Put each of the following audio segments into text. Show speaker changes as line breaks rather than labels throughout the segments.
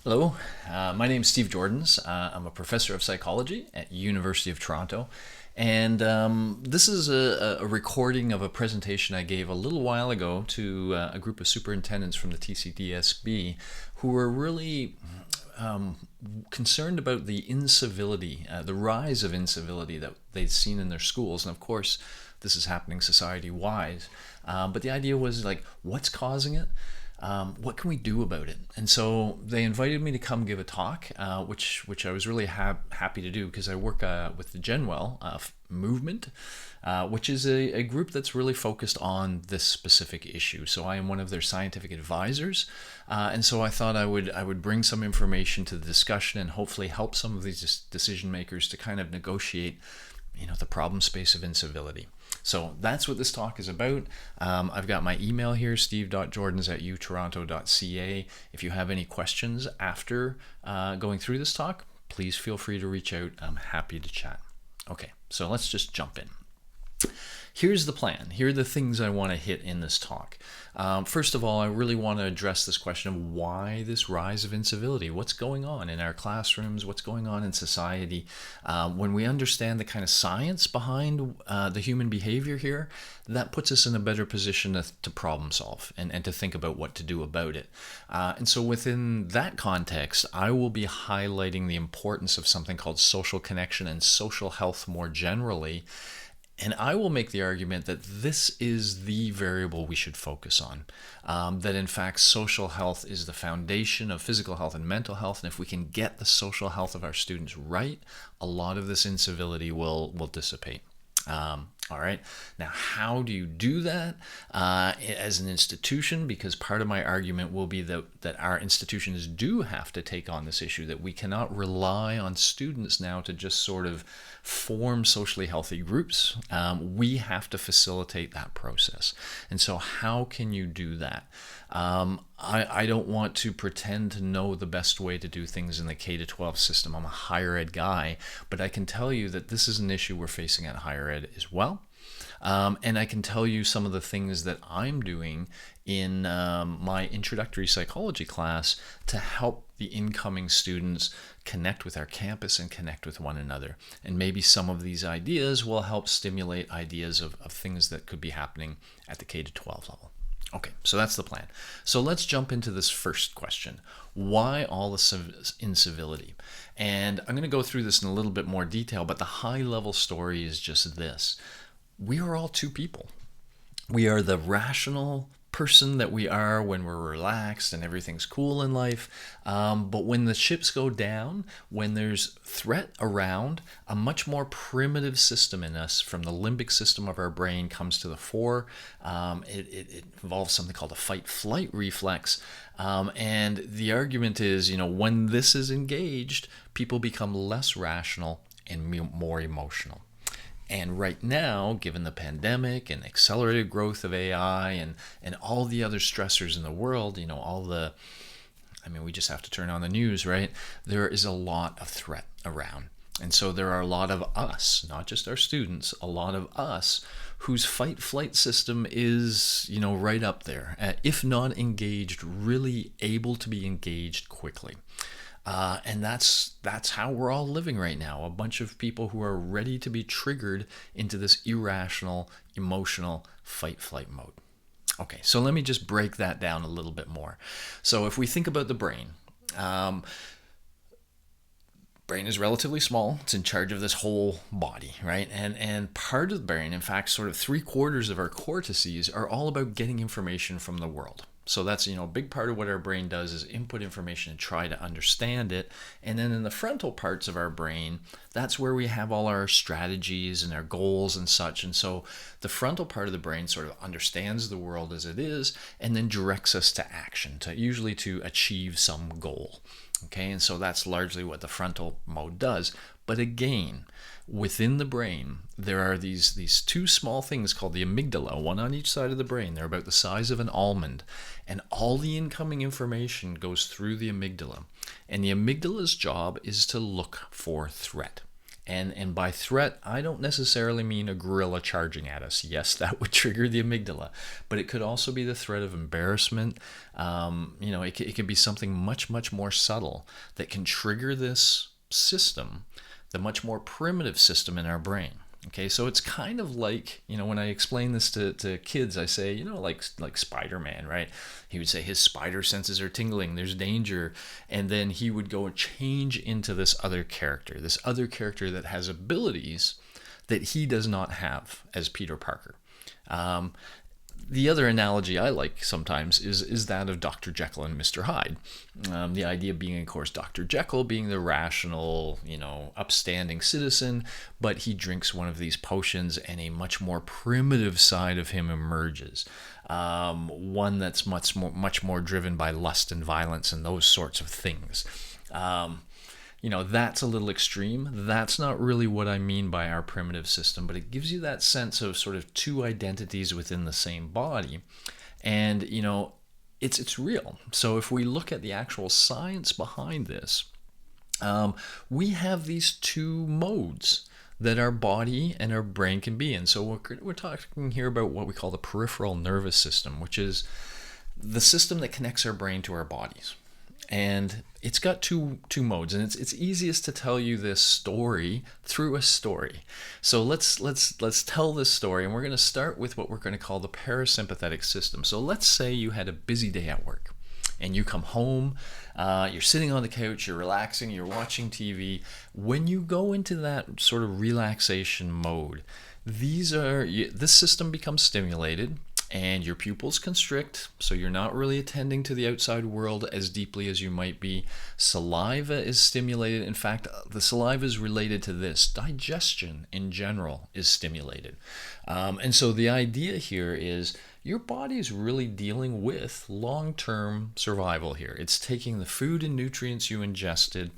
Hello, my name is Steve Jordans. I'm a professor of psychology at University of Toronto, and this is a recording of a presentation I gave a little while ago to a group of superintendents from the TCDSB who were really concerned about the incivility, the rise of incivility that they'd seen in their schools. And of course, this is happening society-wide. But the idea was like, what's causing it? What can we do about it? And so they invited me to come give a talk, which I was really happy to do because I work with the Genwell movement, which is a group that's really focused on this specific issue. So I am one of their scientific advisors, and so I thought I would bring some information to the discussion and hopefully help some of these decision makers to kind of negotiate, the problem space of incivility. So that's what this talk is about. I've got my email here, steve.jordans@utoronto.ca. If you have any questions after going through this talk, please feel free to reach out. I'm happy to chat. Okay, so let's just jump in. Here's the plan. Here are the things I want to hit in this talk. First of all, I really want to address this question of why this rise of incivility. What's going on in our classrooms? What's going on in society? When we understand the kind of science behind the human behavior here, that puts us in a better position to problem solve and to think about what to do about it. And so within that context, I will be highlighting the importance of something called social connection and social health more generally. And I will make the argument that this is the variable we should focus on. That in fact, social health is the foundation of physical health and mental health. And if we can get the social health of our students right, a lot of this incivility will dissipate. All right. Now, how do you do that as an institution? Because part of my argument will be that our institutions do have to take on this issue, that we cannot rely on students now to just sort of form socially healthy groups. We have to facilitate that process. And so how can you do that? I don't want to pretend to know the best way to do things in the K-12 system. I'm a higher ed guy, but I can tell you that this is an issue we're facing at higher ed as well. And I can tell you some of the things that I'm doing in my introductory psychology class to help the incoming students connect with our campus and connect with one another. And maybe some of these ideas will help stimulate ideas of things that could be happening at the K-12 level. Okay, so that's the plan. So let's jump into this first question. Why all the incivility? And I'm going to go through this in a little bit more detail, but the high-level story is just this. We are all two people. We are the rational person that we are when we're relaxed and everything's cool in life. But when the chips go down, when there's threat around, a much more primitive system in us from the limbic system of our brain comes to the fore. It involves something called a fight-flight reflex. And the argument is, when this is engaged, people become less rational and more emotional. And right now, given the pandemic and accelerated growth of AI and all the other stressors in the world, we just have to turn on the news, right? There is a lot of threat around. And so there are a lot of us, not just our students, a lot of us whose fight-flight system is, right up there. If not engaged, really able to be engaged quickly. And that's how we're all living right now. A bunch of people who are ready to be triggered into this irrational, emotional fight-flight mode. Okay, so let me just break that down a little bit more. So if we think about the brain, brain is relatively small. It's in charge of this whole body, right? And part of the brain, in fact, sort of 3/4 of our cortices are all about getting information from the world. So that's, a big part of what our brain does is input information and try to understand it. And then in the frontal parts of our brain, that's where we have all our strategies and our goals and such. And so the frontal part of the brain sort of understands the world as it is and then directs us to action, usually to achieve some goal. Okay, and so that's largely what the frontal mode does. But again, within the brain, there are these two small things called the amygdala, one on each side of the brain. They're about the size of an almond. And all the incoming information goes through the amygdala. And the amygdala's job is to look for threat. And by threat, I don't necessarily mean a gorilla charging at us. Yes, that would trigger the amygdala, but it could also be the threat of embarrassment. It could be something much, much more subtle that can trigger this system, the much more primitive system in our brain. Okay, so it's kind of like, when I explain this to kids, I say, like Spider-Man, right? He would say his spider senses are tingling, there's danger. And then he would go and change into this other character that has abilities that he does not have as Peter Parker. The other analogy I like sometimes is that of Dr. Jekyll and Mr. Hyde. The idea being, of course, Dr. Jekyll being the rational, upstanding citizen, but he drinks one of these potions and a much more primitive side of him emerges. One that's much more driven by lust and violence and those sorts of things. That's a little extreme. That's not really what I mean by our primitive system, but it gives you that sense of sort of two identities within the same body. And, it's real. So if we look at the actual science behind this, we have these two modes that our body and our brain can be in. So we're talking here about what we call the peripheral nervous system, which is the system that connects our brain to our bodies. And it's got two modes, and it's easiest to tell you this story through a story. So let's tell this story, and we're going to start with what we're going to call the parasympathetic system. So let's say you had a busy day at work, and you come home, you're sitting on the couch, you're relaxing, you're watching TV. When you go into that sort of relaxation mode, this system becomes stimulated, and your pupils constrict, so you're not really attending to the outside world as deeply as you might be. Saliva is stimulated. In fact, the saliva is related to this. Digestion in general is stimulated. And so the idea here is your body is really dealing with long-term survival here. It's taking the food and nutrients you ingested,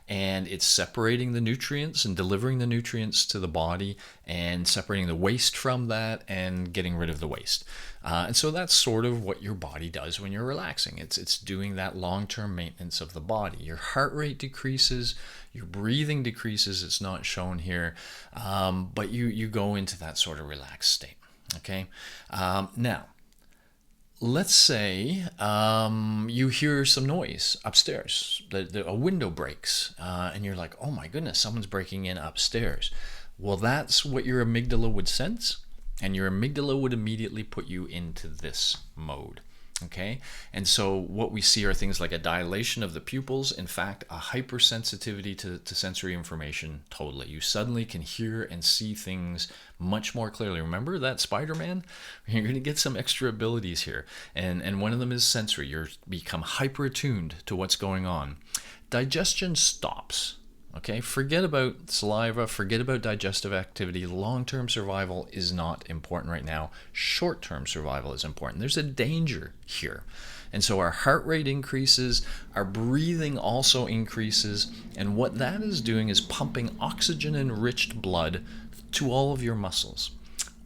and it's separating the nutrients and delivering the nutrients to the body and separating the waste from that and getting rid of the waste. And so that's sort of what your body does when you're relaxing. It's doing that long-term maintenance of the body. Your heart rate decreases, your breathing decreases. It's not shown here, but you go into that sort of relaxed state. Okay. Now, let's say you hear some noise upstairs, a window breaks, and you're like, oh my goodness, someone's breaking in upstairs. Well, that's what your amygdala would sense, and your amygdala would immediately put you into this mode. Okay, and so what we see are things like a dilation of the pupils, in fact, a hypersensitivity to sensory information totally. You suddenly can hear and see things much more clearly. Remember that Spider-Man? You're going to get some extra abilities here, and one of them is sensory. You become hyper-attuned to what's going on. Digestion stops. Okay, forget about saliva, forget about digestive activity. Long-term survival is not important right now. Short-term survival is important. There's a danger here. And so our heart rate increases, our breathing also increases, and what that is doing is pumping oxygen-enriched blood to all of your muscles.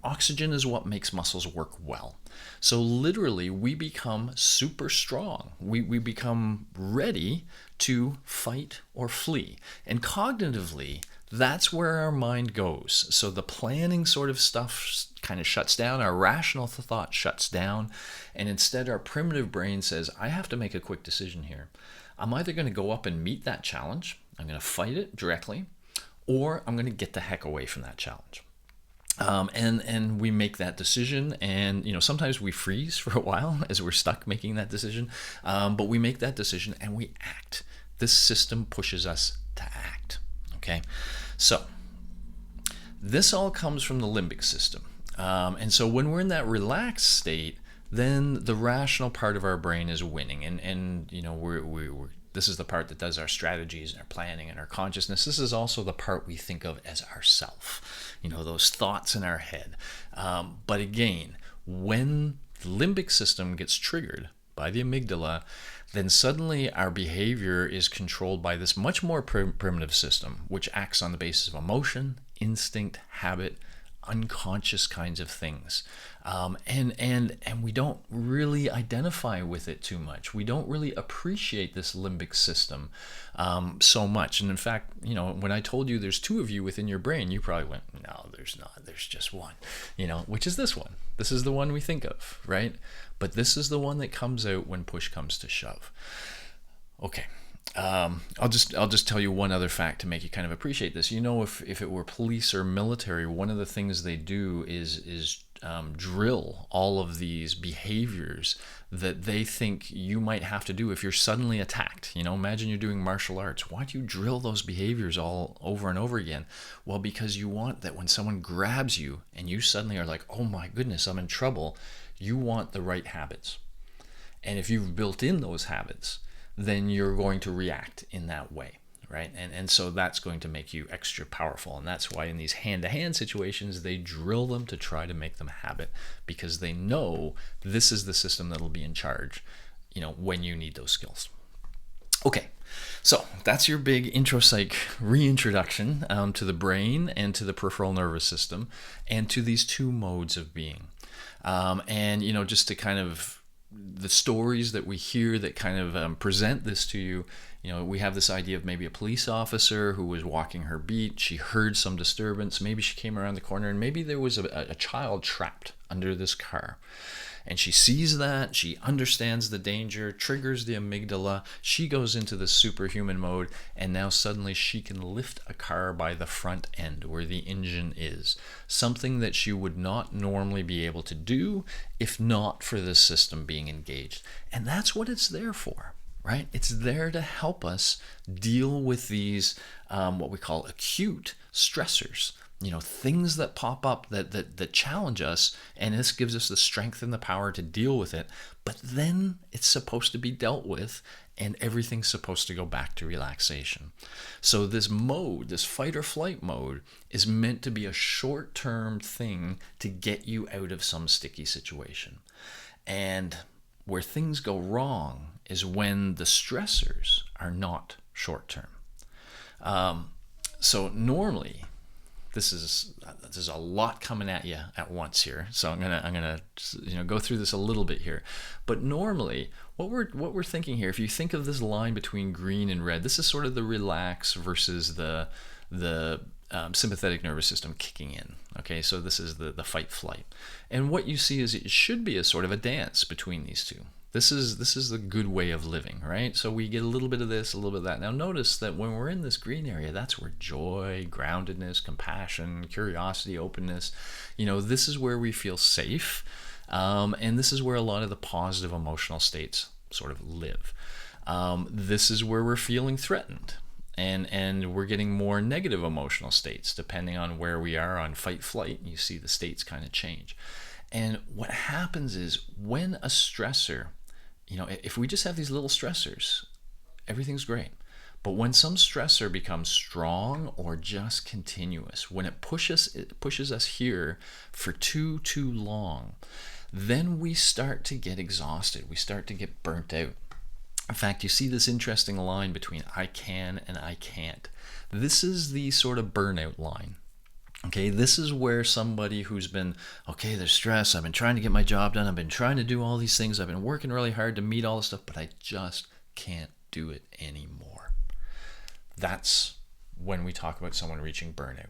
Oxygen is what makes muscles work well. So literally, we become super strong. We become ready to fight or flee. And cognitively, that's where our mind goes. So the planning sort of stuff kind of shuts down. Our rational thought shuts down. And instead, our primitive brain says, I have to make a quick decision here. I'm either going to go up and meet that challenge, I'm going to fight it directly, or I'm going to get the heck away from that challenge. And we make that decision, and sometimes we freeze for a while as we're stuck making that decision, but we make that decision and we act. This system pushes us to act. Okay, so this all comes from the limbic system, and so when we're in that relaxed state, then the rational part of our brain is winning, and we're this is the part that does our strategies and our planning and our consciousness. This is also the part we think of as ourself, those thoughts in our head. But again, when the limbic system gets triggered by the amygdala, then suddenly our behavior is controlled by this much more primitive system, which acts on the basis of emotion, instinct, habit, unconscious kinds of things, and we don't really identify with it too much. We don't really appreciate this limbic system so much. And in fact, when I told you there's two of you within your brain, you probably went, no, there's not, there's just one, which is this one. This is the one we think of, right? But this is the one that comes out when push comes to shove. Okay. I'll just tell you one other fact to make you kind of appreciate this. If it were police or military, one of the things they do is drill all of these behaviors that they think you might have to do if you're suddenly attacked. Imagine you're doing martial arts. Why do you drill those behaviors all over and over again? Well, because you want that when someone grabs you and you suddenly are like, oh my goodness, I'm in trouble, you want the right habits. And if you've built in those habits, then you're going to react in that way, right? And so that's going to make you extra powerful. And that's why in these hand-to-hand situations, they drill them to try to make them habit, because they know this is the system that'll be in charge, when you need those skills. Okay, so that's your big intro-psych reintroduction to the brain and to the peripheral nervous system and to these two modes of being. And just to kind of the stories that we hear that kind of present this to you, we have this idea of maybe a police officer who was walking her beat. She heard some disturbance. Maybe she came around the corner and maybe there was a child trapped under this car. And she sees that, she understands the danger, triggers the amygdala, she goes into the superhuman mode, and now suddenly she can lift a car by the front end where the engine is. Something that she would not normally be able to do if not for this system being engaged. And that's what it's there for, right? It's there to help us deal with these, what we call acute stressors. Things that pop up that challenge us, and this gives us the strength and the power to deal with it. But then it's supposed to be dealt with, and everything's supposed to go back to relaxation. So this mode, this fight or flight mode, is meant to be a short-term thing to get you out of some sticky situation. And where things go wrong is when the stressors are not short-term. So normally, this is a lot coming at you at once here, so I'm gonna go through this a little bit here. But normally, what we're thinking here, if you think of this line between green and red, this is sort of the relax versus the sympathetic nervous system kicking in. Okay, so this is the fight flight, and what you see is it should be a sort of a dance between these two. This is the good way of living, right? So we get a little bit of this, a little bit of that. Now notice that when we're in this green area, that's where joy, groundedness, compassion, curiosity, openness, this is where we feel safe. And this is where a lot of the positive emotional states sort of live. This is where we're feeling threatened. And we're getting more negative emotional states depending on where we are on fight flight. You see the states kind of change. And what happens is when a stressor, if we just have these little stressors, everything's great. But when some stressor becomes strong or just continuous, when it pushes us here for too long, then we start to get exhausted. We start to get burnt out. In fact, you see this interesting line between I can and I can't. This is the sort of burnout line. Okay, this is where somebody who's been, there's stress, I've been trying to get my job done, I've been trying to do all these things, I've been working really hard to meet all this stuff, but I just can't do it anymore. That's when we talk about someone reaching burnout.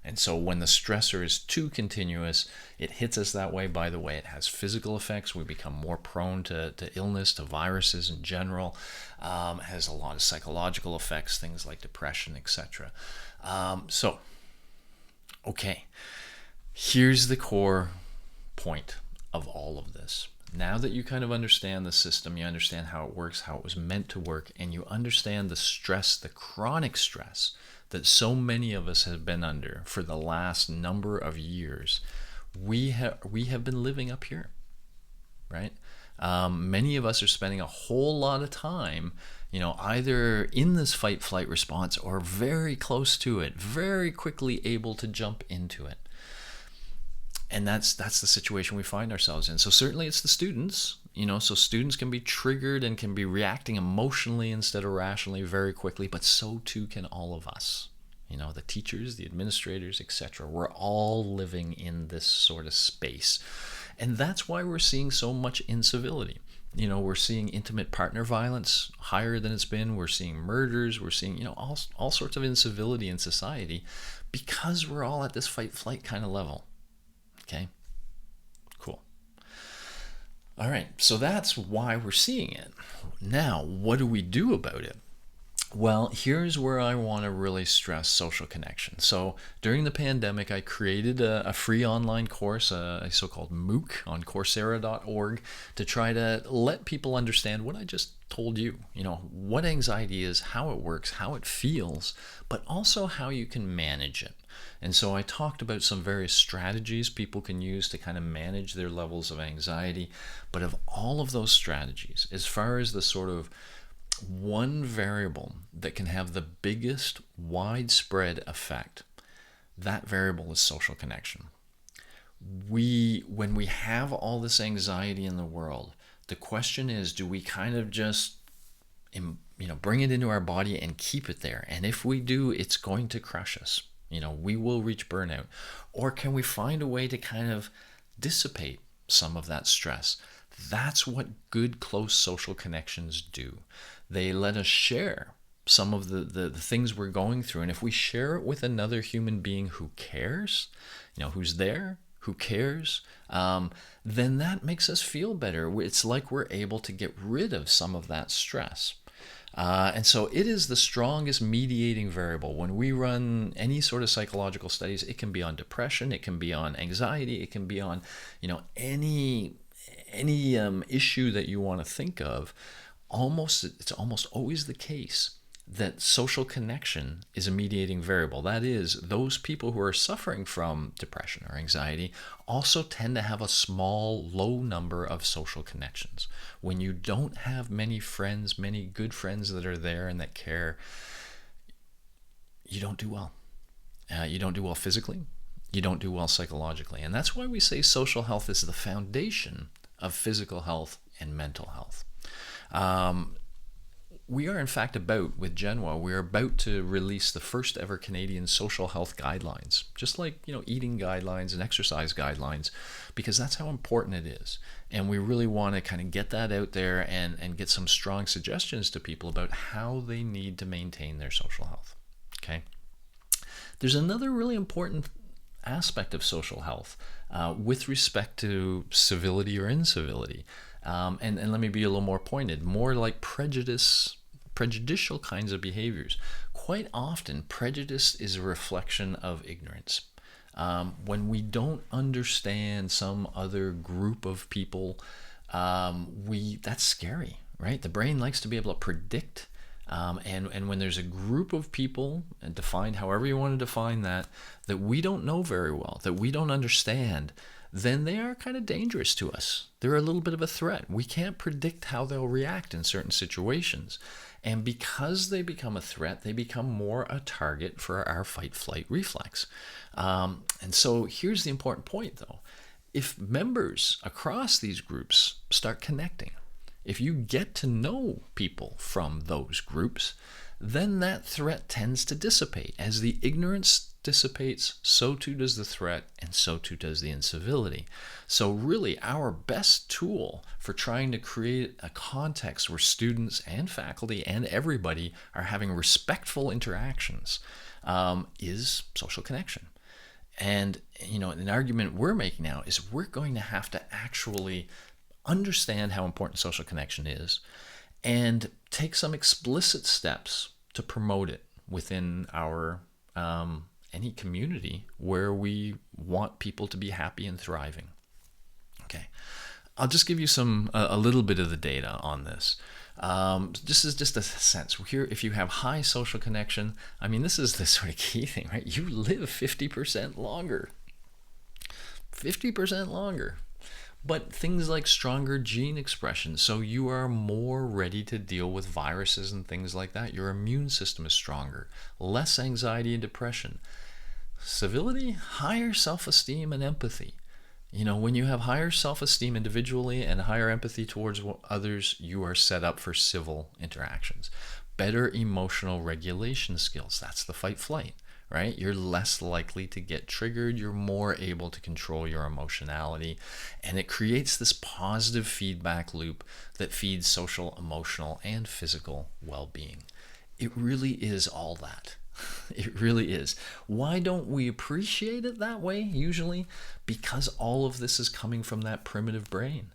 And so when the stressor is too continuous, it hits us that way. By the way, it has physical effects. We become more prone to illness, to viruses in general. It has a lot of psychological effects, things like depression, etc. Okay, here's the core point of all of this. Now that you kind of understand the system, you understand how it works, how it was meant to work, and you understand the stress, the chronic stress that so many of us have been under for the last number of years, we have been living up here, right? Many of us are spending a whole lot of time either in this fight-flight response or very close to it, very quickly able to jump into it. And that's the situation we find ourselves in. So certainly it's the students, so students can be triggered and can be reacting emotionally instead of rationally very quickly, but so too can all of us, The teachers, the administrators, etc. We're all living in this sort of space. And that's why we're seeing so much incivility. We're seeing intimate partner violence higher than it's been. We're seeing murders. We're seeing, all sorts of incivility in society because we're all at this fight flight kind of level. Okay? Cool. All right. So that's why we're seeing it. Now, what do we do about it? Well, here's where I want to really stress social connection. So during the pandemic, I created a free online course, a so-called MOOC on Coursera.org, to try to let people understand what I just told you. What anxiety is, how it works, how it feels, but also how you can manage it. And so I talked about some various strategies people can use to kind of manage their levels of anxiety. But of all of those strategies, as far as the sort of one variable that can have the biggest widespread effect, that variable is social connection. When we have all this anxiety in the world, the question is, do we kind of just bring it into our body and keep it there? And if we do, it's going to crush us. We will reach burnout. Or can we find a way to kind of dissipate some of that stress? That's what good, close social connections do. They let us share some of the things we're going through. And if we share it with another human being who cares, who's there, who cares, then that makes us feel better. It's like we're able to get rid of some of that stress. And so it is the strongest mediating variable. When we run any sort of psychological studies, it can be on depression, it can be on anxiety, it can be on, any issue that you want to think of. It's almost always the case that social connection is a mediating variable. That is, those people who are suffering from depression or anxiety also tend to have a small, low number of social connections. When you don't have many friends, many good friends that are there and that care, you don't do well. You don't do well physically. You don't do well psychologically. And that's why we say social health is the foundation of physical health and mental health. We are in fact with Genwa, we're about to release the first ever Canadian social health guidelines, just like, eating guidelines and exercise guidelines, because that's how important it is. And we really want to kind of get that out there and get some strong suggestions to people about how they need to maintain their social health. Okay. There's another really important aspect of social health with respect to civility or incivility. And let me be a little more pointed, more like prejudicial kinds of behaviors. Quite often, prejudice is a reflection of ignorance. When we don't understand some other group of people, that's scary, right? The brain likes to be able to predict. And when there's a group of people, and defined however you want to define that we don't know very well, that we don't understand, then they are kind of dangerous to us. They're a little bit of a threat. We can't predict how they'll react in certain situations. And because they become a threat, they become more a target for our fight-flight reflex. And so here's the important point, though. If members across these groups start connecting, if you get to know people from those groups, then that threat tends to dissipate. As the ignorance dissipates, so too does the threat, and so too does the incivility. So really, our best tool for trying to create a context where students and faculty and everybody are having respectful interactions is social connection. And, an argument we're making now is we're going to have to actually understand how important social connection is and take some explicit steps to promote it within our any community where we want people to be happy and thriving. Okay, I'll just give you a little bit of the data on this. This is just a sense. Here, if you have high social connection, this is the sort of key thing, right? You live 50% longer. 50% longer. But things like stronger gene expression, so you are more ready to deal with viruses and things like that. Your immune system is stronger. Less anxiety and depression. Civility, higher self-esteem and empathy. When you have higher self-esteem individually and higher empathy towards others, you are set up for civil interactions. Better emotional regulation skills. That's the fight-flight, right? You're less likely to get triggered. You're more able to control your emotionality. And it creates this positive feedback loop that feeds social, emotional, and physical well-being. It really is all that. It really is. Why don't we appreciate it that way usually? Because all of this is coming from that primitive brain.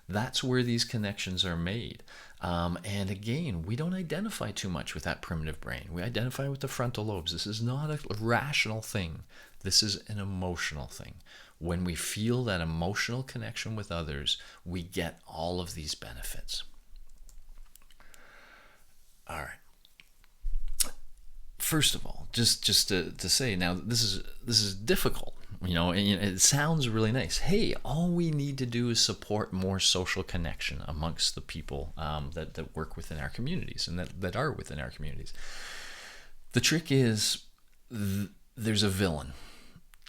That's where these connections are made. And again, we don't identify too much with that primitive brain. We identify with the frontal lobes. This is not a rational thing. This is an emotional thing. When we feel that emotional connection with others, we get all of these benefits. All right. First of all, just to say, now this is difficult, and it sounds really nice. Hey, all we need to do is support more social connection amongst the people that work within our communities and that are within our communities. The trick is there's a villain,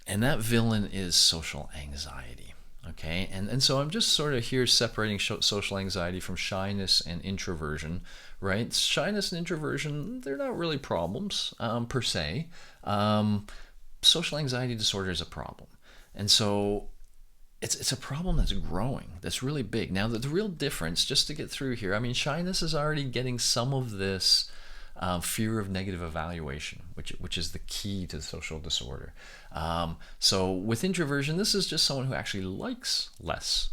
and that villain is social anxiety. Okay, and so I'm just sort of here separating social anxiety from shyness and introversion, right? Shyness and introversion, they're not really problems per se. Social anxiety disorder is a problem. And so it's a problem that's growing, that's really big. Now, the real difference, just to get through here, I mean, shyness is already getting some of this fear of negative evaluation, which is the key to social disorder. So with introversion, this is just someone who actually likes less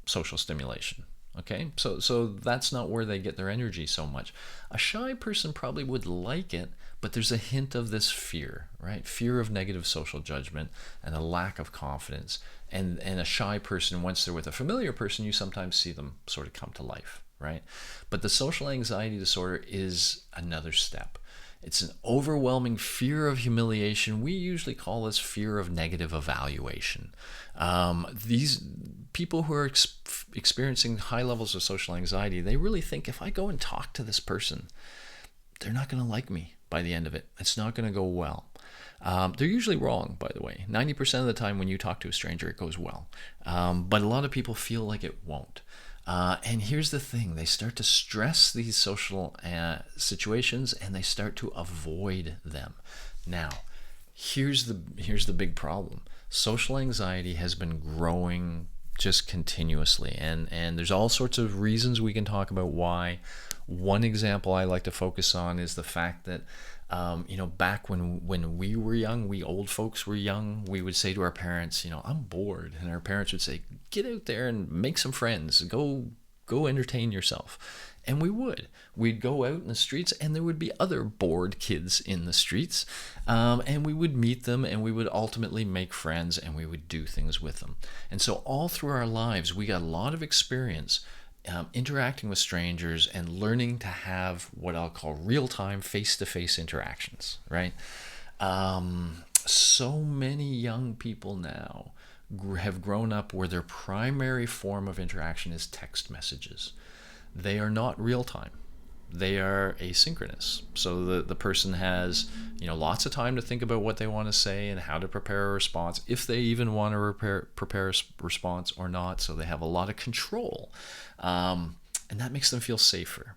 social stimulation. Okay, so that's not where they get their energy so much. A shy person probably would like it, but there's a hint of this fear, right? Fear of negative social judgment and a lack of confidence. And a shy person, once they're with a familiar person, you sometimes see them sort of come to life, right? But the social anxiety disorder is another step. It's an overwhelming fear of humiliation. We usually call this fear of negative evaluation. These people who are experiencing high levels of social anxiety, they really think, if I go and talk to this person, they're not going to like me by the end of it. It's not going to go well. They're usually wrong, by the way. 90% of the time when you talk to a stranger, it goes well. But a lot of people feel like it won't. And here's the thing, they start to stress these social situations and they start to avoid them. Now, here's the big problem. Social anxiety has been growing just continuously, and there's all sorts of reasons we can talk about why. One example I like to focus on is the fact that back when we were young, we old folks were young, we would say to our parents, I'm bored. And our parents would say, get out there and make some friends, go entertain yourself. And we would. We'd go out in the streets and there would be other bored kids in the streets. And we would meet them and we would ultimately make friends and we would do things with them. And so all through our lives, we got a lot of experience interacting with strangers and learning to have what I'll call real-time face-to-face interactions, right? So many young people now have grown up where their primary form of interaction is text messages. They are not real-time. They are asynchronous. So the person has, lots of time to think about what they want to say and how to prepare a response, if they even want to prepare a response or not. So they have a lot of control. And that makes them feel safer.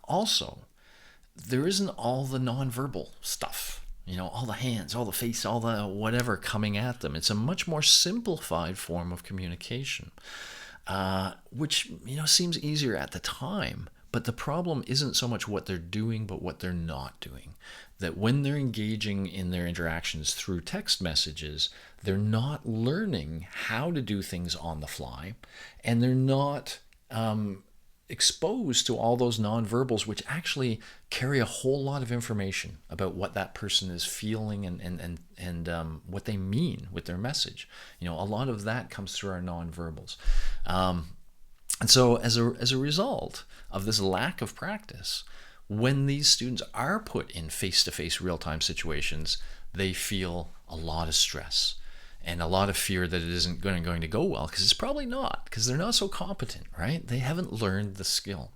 Also, there isn't all the nonverbal stuff, all the hands, all the face, all the whatever coming at them. It's a much more simplified form of communication, which, seems easier at the time. But the problem isn't so much what they're doing, but what they're not doing. That when they're engaging in their interactions through text messages, they're not learning how to do things on the fly, and they're not exposed to all those nonverbals, which actually carry a whole lot of information about what that person is feeling and what they mean with their message. A lot of that comes through our nonverbals. And so as a result of this lack of practice, when these students are put in face-to-face real-time situations, they feel a lot of stress and a lot of fear that it isn't going to go well, because it's probably not, because they're not so competent, right? They haven't learned the skill.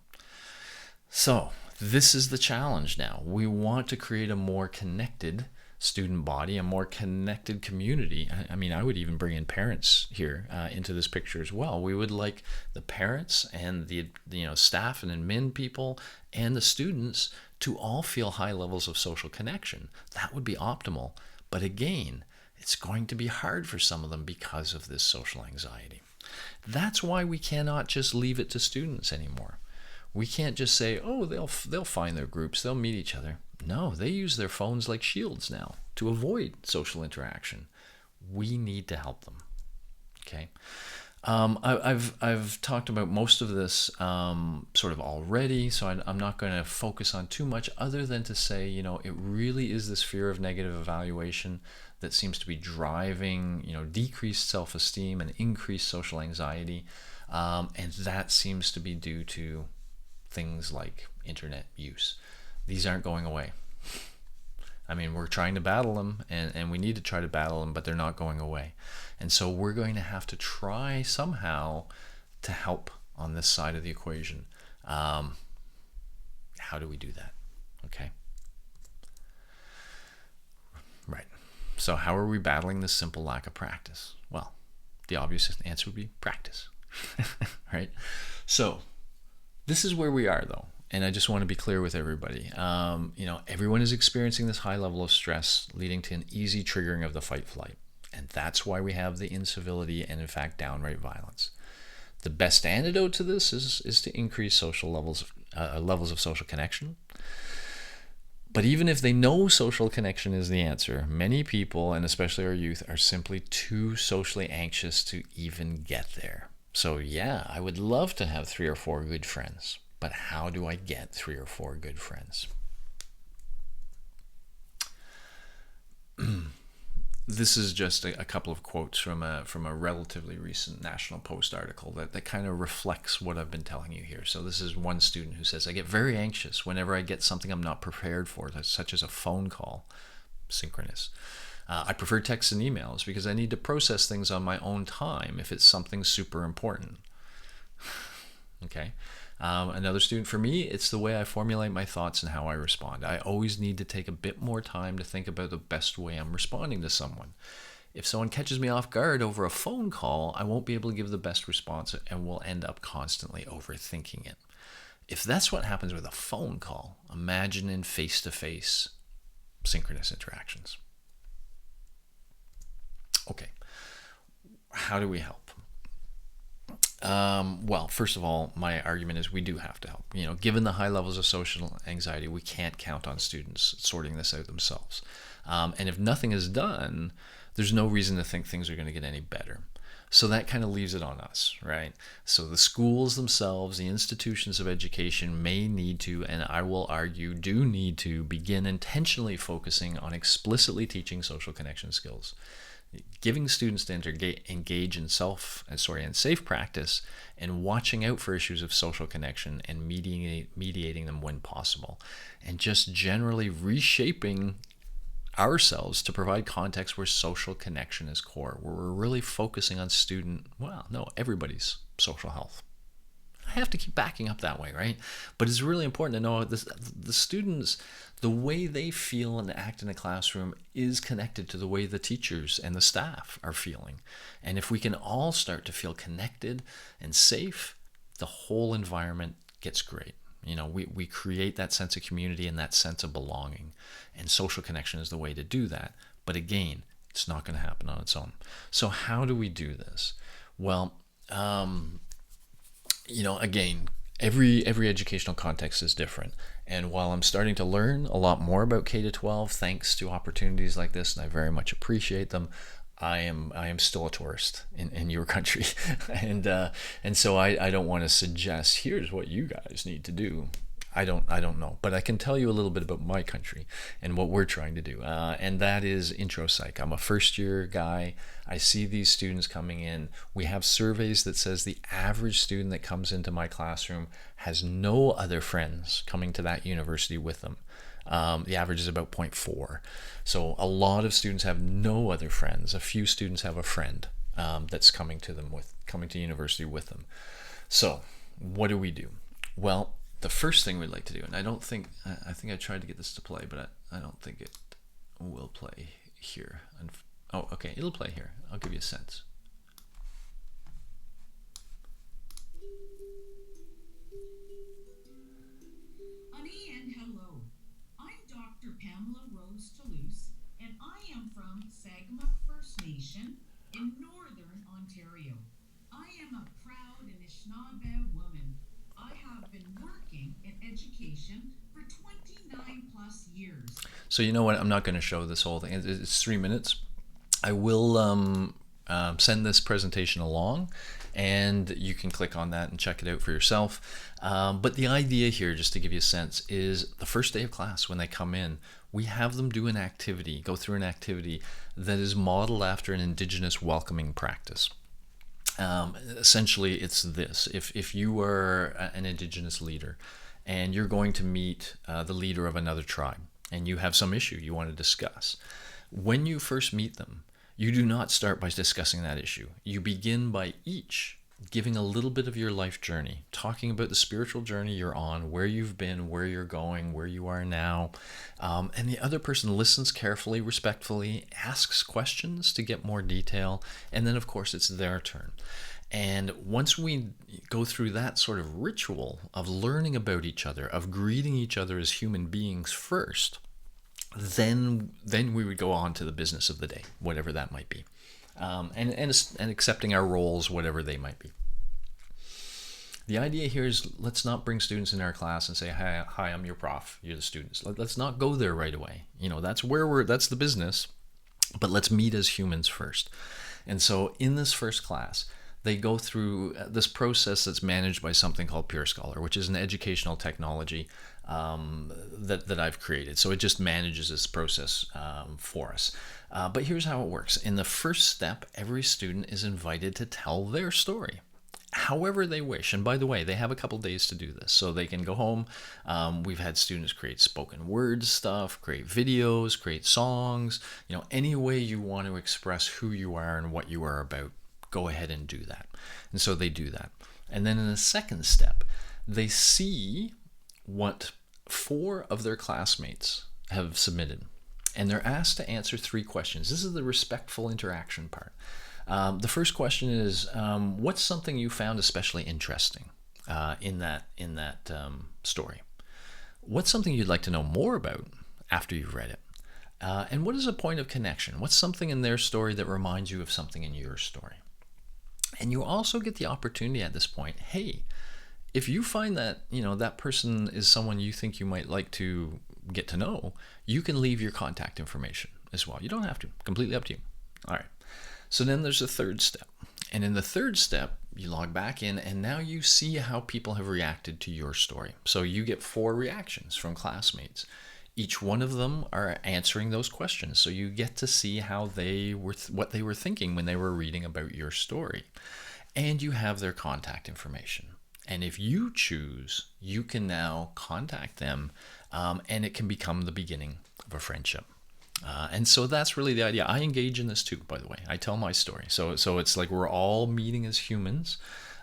So this is the challenge now. We want to create a more connected student body, a more connected community. I mean, I would even bring in parents here into this picture as well. We would like the parents and the staff and admin people and the students to all feel high levels of social connection. That would be optimal. But again, it's going to be hard for some of them because of this social anxiety. That's why we cannot just leave it to students anymore. We can't just say, oh, they'll find their groups, they'll meet each other. No, they use their phones like shields now to avoid social interaction. We need to help them. Okay. I've talked about most of this sort of already, so I'm not going to focus on too much other than to say, it really is this fear of negative evaluation that seems to be driving, decreased self-esteem and increased social anxiety, and that seems to be due to things like internet use. These aren't going away. I mean, we're trying to battle them, and we need to try to battle them, but they're not going away. And so we're going to have to try somehow to help on this side of the equation. How do we do that? Okay. Right. So how are we battling this simple lack of practice? Well, the obvious answer would be practice. Right? So this is where we are, though. And I just want to be clear with everybody. Everyone is experiencing this high level of stress, leading to an easy triggering of the fight-flight. And that's why we have the incivility and, in fact, downright violence. The best antidote to this is to increase social levels of social connection. But even if they know social connection is the answer, many people, and especially our youth, are simply too socially anxious to even get there. So yeah, I would love to have 3 or 4 good friends. But how do I get 3 or 4 good friends? This is just a couple of quotes from a relatively recent National Post article that kind of reflects what I've been telling you here. So this is one student who says, I get very anxious whenever I get something I'm not prepared for, such as a phone call, synchronous. I prefer texts and emails because I need to process things on my own time if it's something super important. Okay. Another student, for me, it's the way I formulate my thoughts and how I respond. I always need to take a bit more time to think about the best way I'm responding to someone. If someone catches me off guard over a phone call, I won't be able to give the best response and will end up constantly overthinking it. If that's what happens with a phone call, imagine in face-to-face synchronous interactions. Okay, how do we help? Well, first of all, my argument is we do have to help. Given the high levels of social anxiety, we can't count on students sorting this out themselves. And if nothing is done, there's no reason to think things are going to get any better. So that kind of leaves it on us, right? So the schools themselves, the institutions of education may need to, and I will argue do need to, begin intentionally focusing on explicitly teaching social connection skills. Giving students to engage in safe practice and watching out for issues of social connection and mediating them when possible, and just generally reshaping ourselves to provide context where social connection is core, where we're really focusing on everybody's social health. I have to keep backing up that way, right? But it's really important to know this, the students, the way they feel and act in a classroom is connected to the way the teachers and the staff are feeling. And if we can all start to feel connected and safe, the whole environment gets great. We create that sense of community and that sense of belonging. And social connection is the way to do that. But again, it's not going to happen on its own. So how do we do this? Well, again, every educational context is different. And while I'm starting to learn a lot more about K-12, thanks to opportunities like this, and I very much appreciate them, I am still a tourist in your country. and so I don't want to suggest, here's what you guys need to do. I don't know, but I can tell you a little bit about my country and what we're trying to do, and that is intro psych. I'm a first year guy. I see these students coming in. We have surveys that says the average student that comes into my classroom has no other friends coming to that university with them. The average is about 0.4. So a lot of students have no other friends. A few students have a friend that's coming to university with them. So what do we do? Well, the first thing we'd like to do, and I think I tried to get this to play, but I don't think it will play here. Oh, okay, it'll play here. I'll give you a sense.
Honey and hello.
So you know what? I'm not going to show this whole thing. It's 3 minutes. I will send this presentation along, and you can click on that and check it out for yourself. But the idea here, just to give you a sense, is the first day of class when they come in, we have them do an activity, go through an activity that is modeled after an Indigenous welcoming practice. Essentially, it's this. If you are an Indigenous leader and you're going to meet the leader of another tribe and you have some issue you want to discuss, when you first meet them, you do not start by discussing that issue. You begin by each giving a little bit of your life journey, talking about the spiritual journey you're on, where you've been, where you're going, where you are now. And the other person listens carefully, respectfully, asks questions to get more detail. And then, of course, it's their turn. And once we go through that sort of ritual of learning about each other, of greeting each other as human beings first, then we would go on to the business of the day, whatever that might be. And accepting our roles, whatever they might be. The idea here is, let's not bring students in our class and say, hi, I'm your prof, you're the students. Let's not go there right away. That's the business, but let's meet as humans first. And so in this first class, they go through this process that's managed by something called Pure Scholar, which is an educational technology that I've created. So it just manages this process for us. But here's how it works. In the first step, every student is invited to tell their story, however they wish. And by the way, they have a couple days to do this, so they can go home. We've had students create spoken word stuff, create videos, create songs, any way you want to express who you are and what you are about. Go ahead and do that. And so they do that. And then in the second step, they see what 4 of their classmates have submitted. And they're asked to answer 3 questions. This is the respectful interaction part. The first question is, what's something you found especially interesting in that story? What's something you'd like to know more about after you've read it? And what is a point of connection? What's something in their story that reminds you of something in your story? And you also get the opportunity at this point, hey, if you find that, that person is someone you think you might like to get to know, you can leave your contact information as well. You don't have to, completely up to you. All right. So then there's a third step. And in the third step, you log back in and now you see how people have reacted to your story. So you get 4 reactions from classmates. Each one of them are answering those questions. So you get to see how what they were thinking when they were reading about your story. And you have their contact information. And if you choose, you can now contact them, and it can become the beginning of a friendship. And so that's really the idea. I engage in this too, by the way. I tell my story. So it's like we're all meeting as humans.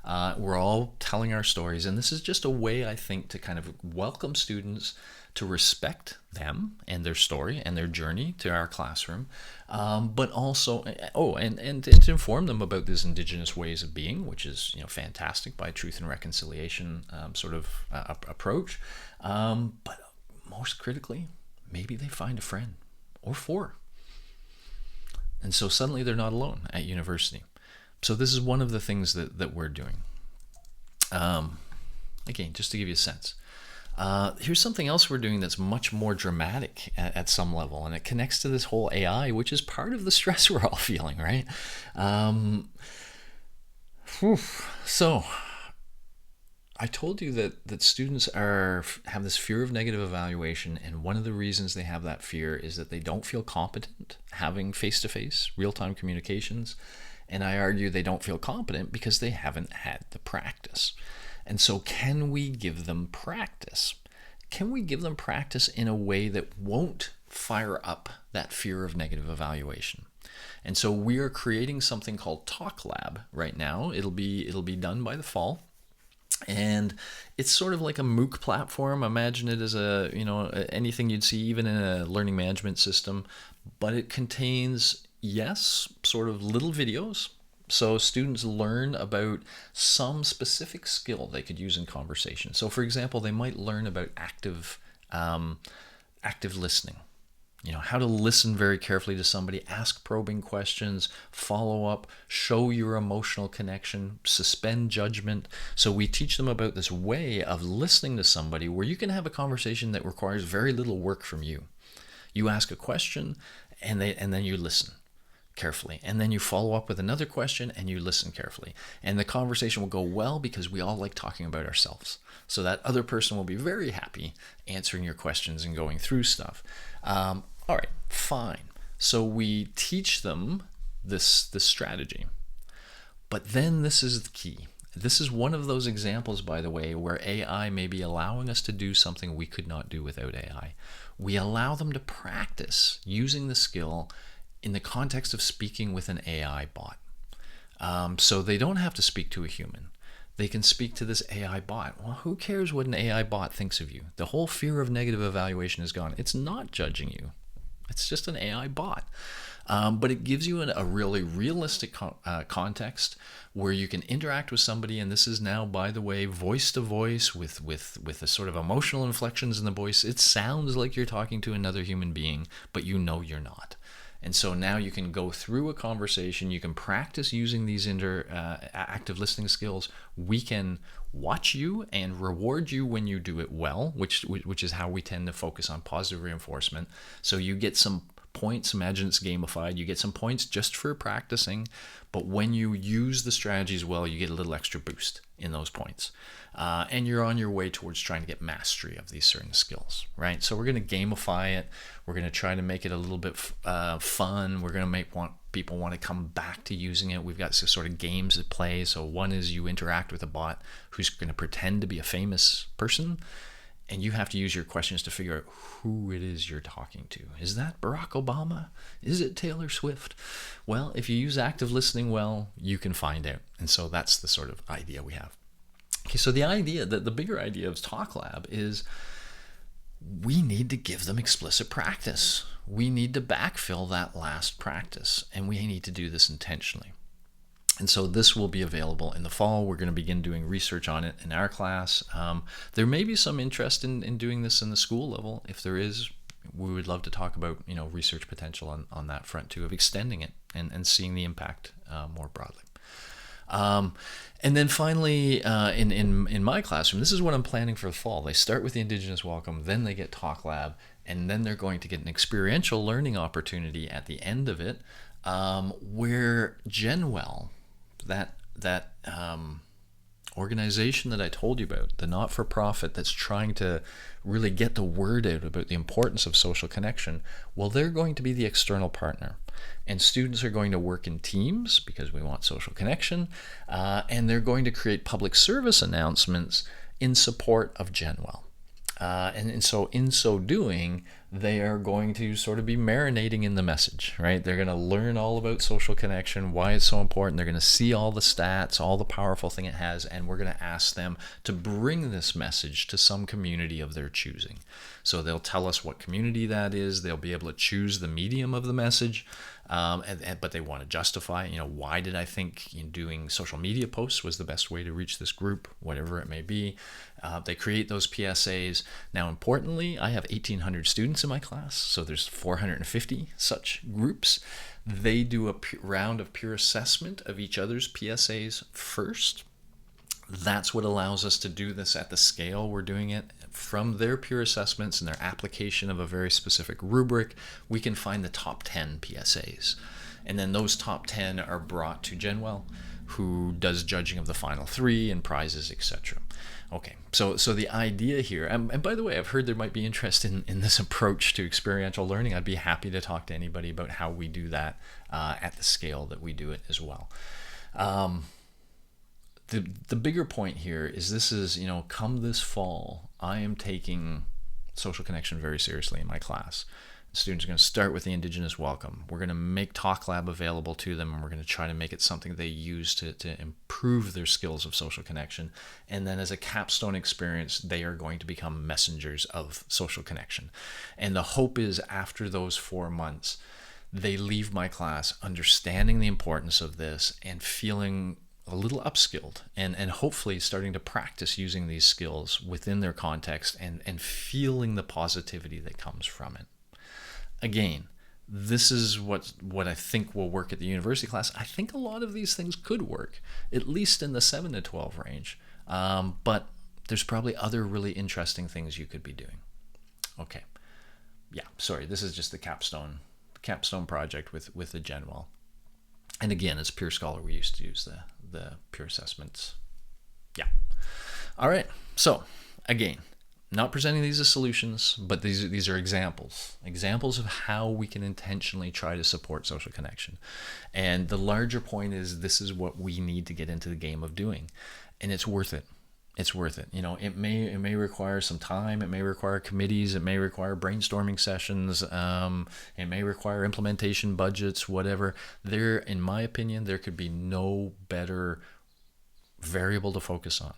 We're all telling our stories. And this is just a way, I think, to kind of welcome students to respect them and their story and their journey to our classroom, but also, and to inform them about these Indigenous ways of being, which is fantastic, by truth and reconciliation sort of approach. But most critically, maybe they find a friend or 4. And so suddenly they're not alone at university. So this is one of the things that we're doing. Again, just to give you a sense. Here's something else we're doing that's much more dramatic at some level, and it connects to this whole AI, which is part of the stress we're all feeling, right? So I told you that students have this fear of negative evaluation, and one of the reasons they have that fear is that they don't feel competent having face-to-face, real-time communications, and I argue they don't feel competent because they haven't had the practice. And so can we give them practice? Can we give them practice in a way that won't fire up that fear of negative evaluation? And so we are creating something called Talk Lab right now. It'll be done by the fall. And it's sort of like a MOOC platform. Imagine it as anything you'd see even in a learning management system, but it contains, sort of little videos. So students learn about some specific skill they could use in conversation. So for example, they might learn about active listening. How to listen very carefully to somebody, ask probing questions, follow up, show your emotional connection, suspend judgment. So we teach them about this way of listening to somebody where you can have a conversation that requires very little work from you. You ask a question and then you listen carefully, and then you follow up with another question and you listen carefully, and the conversation will go well because we all like talking about ourselves, so that other person will be very happy answering your questions and going through stuff. All right, fine. So we teach them this strategy, but then this is the key. This is one of those examples, by the way, where AI may be allowing us to do something we could not do without AI. We allow them to practice using the skill in the context of speaking with an AI bot. So they don't have to speak to a human. They can speak to this AI bot. Well, who cares what an AI bot thinks of you? The whole fear of negative evaluation is gone. It's not judging you. It's just an AI bot. But it gives you a really realistic context where you can interact with somebody, and this is now, by the way, voice to voice with a sort of emotional inflections in the voice. It sounds like you're talking to another human being, but you're not. And so now you can go through a conversation, you can practice using these active listening skills. We can watch you and reward you when you do it well, which is how we tend to focus on positive reinforcement. So you get some points. Imagine it's gamified. You get some points just for practicing, but when you use the strategies well, you get a little extra boost in those points. And you're on your way towards trying to get mastery of these certain skills, right? So we're going to gamify it. We're going to try to make it a little bit fun. We're going to people want to come back to using it. We've got some sort of games at play. So one is you interact with a bot who's going to pretend to be a famous person, and you have to use your questions to figure out who it is you're talking to. Is that Barack Obama? Is it Taylor Swift? Well, if you use active listening well, you can find out. And so that's the sort of idea we have. Okay, so the bigger idea of Talk Lab is we need to give them explicit practice. We need to backfill that last practice, and we need to do this intentionally. And so this will be available in the fall. We're going to begin doing research on it in our class. There may be some interest in doing this in the school level. If there is, we would love to talk about research potential on that front too, of extending it and seeing the impact more broadly. And then finally, in my classroom, this is what I'm planning for the fall. They start with the Indigenous Welcome, then they get Talk Lab, and then they're going to get an experiential learning opportunity at the end of it, where Genwell, that organization that I told you about, the not-for-profit that's trying to really get the word out about the importance of social connection, well, they're going to be the external partner. And students are going to work in teams because we want social connection, and they're going to create public service announcements in support of Genwell. And so in so doing, they are going to sort of be marinating in the message, right? They're going to learn all about social connection, why it's so important. They're going to see all the stats, all the powerful thing it has, and we're going to ask them to bring this message to some community of their choosing. So they'll tell us what community that is. They'll be able to choose the medium of the message, but they want to justify, why did I think doing social media posts was the best way to reach this group, whatever it may be. They create those PSAs. Now, importantly, I have 1,800 students in my class, so there's 450 such groups. They do a round of peer assessment of each other's PSAs first. That's what allows us to do this at the scale we're doing it. From their peer assessments and their application of a very specific rubric, we can find the top 10 PSAs. And then those top 10 are brought to Genwell, who does judging of the final 3 and prizes, etc. Okay, so the idea here, and by the way, I've heard there might be interest in this approach to experiential learning. I'd be happy to talk to anybody about how we do that at the scale that we do it as well. The bigger point here is this is, come this fall, I am taking social connection very seriously in my class. Students are going to start with the Indigenous Welcome. We're going to make Talk Lab available to them, and we're going to try to make it something they use to improve their skills of social connection. And then as a capstone experience, they are going to become messengers of social connection. And the hope is after those 4 months, they leave my class understanding the importance of this and feeling a little upskilled and hopefully starting to practice using these skills within their context and feeling the positivity that comes from it. again, this is what I think will work at the university class. I think a lot of these things could work, at least in the 7 to 12 range. But there's probably other really interesting things you could be doing. Okay. Yeah, sorry, this is just the capstone project with the Genwell. And again, as Peer Scholar, we used to use the peer assessments. Yeah. All right. So again, not presenting these as solutions, but these are examples of how we can intentionally try to support social connection. And the larger point is, this is what we need to get into the game of doing, and it's worth it. It's worth it. You know, it may require some time. It may require committees. It may require brainstorming sessions. It may require implementation budgets, whatever. There, in my opinion, there could be no better variable to focus on.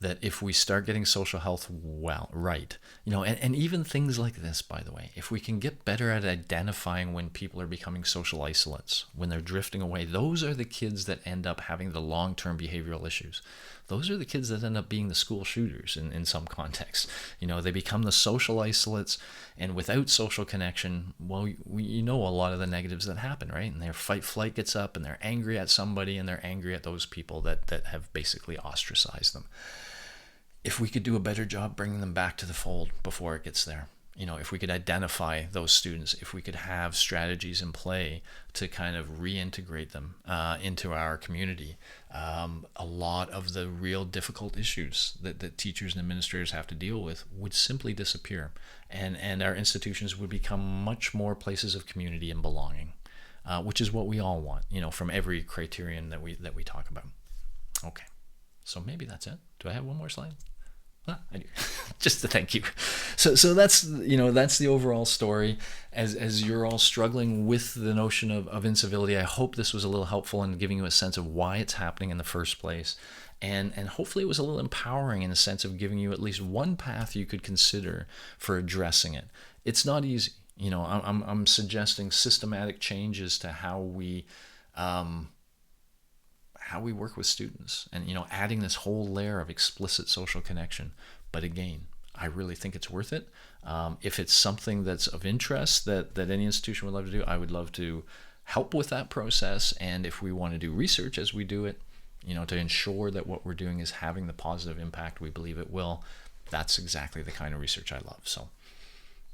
That if we start getting social health right, you know, and even things like this, by the way, if we can get better at identifying when people are becoming social isolates, when they're drifting away, those are the kids that end up having the long-term behavioral issues. Those are the kids that end up being the school shooters in some contexts. You know, they become the social isolates, and without social connection, well, you know a lot of the negatives that happen, right? And their fight-flight gets up, and they're angry at somebody, and they're angry at those people that have basically ostracized them. If we could do a better job bringing them back to the fold before it gets there, you know, if we could identify those students, if we could have strategies in play to kind of reintegrate them into our community, a lot of the real difficult issues that teachers and administrators have to deal with would simply disappear, and our institutions would become much more places of community and belonging, which is what we all want, you know, from every criterion that we talk about. Okay, so maybe that's it. Do I have one more slide? I do. Just to thank you. So that's, you know, that's the overall story. As you're all struggling with the notion of incivility, I hope this was a little helpful in giving you a sense of why it's happening in the first place. And hopefully it was a little empowering in the sense of giving you at least one path you could consider for addressing it. It's not easy. You know, I'm suggesting systematic changes to how we work with students, and, you know, adding this whole layer of explicit social connection. But again, I really think it's worth it. If it's something that's of interest that any institution would love to do, I would love to help with that process. And if we want to do research as we do it, you know, to ensure that what we're doing is having the positive impact we believe it will, that's exactly the kind of research I love. So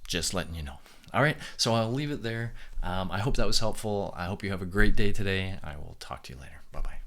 just letting you know. All right, so I'll leave it there. I hope that was helpful. I hope you have a great day today. I will talk to you later. Bye-bye.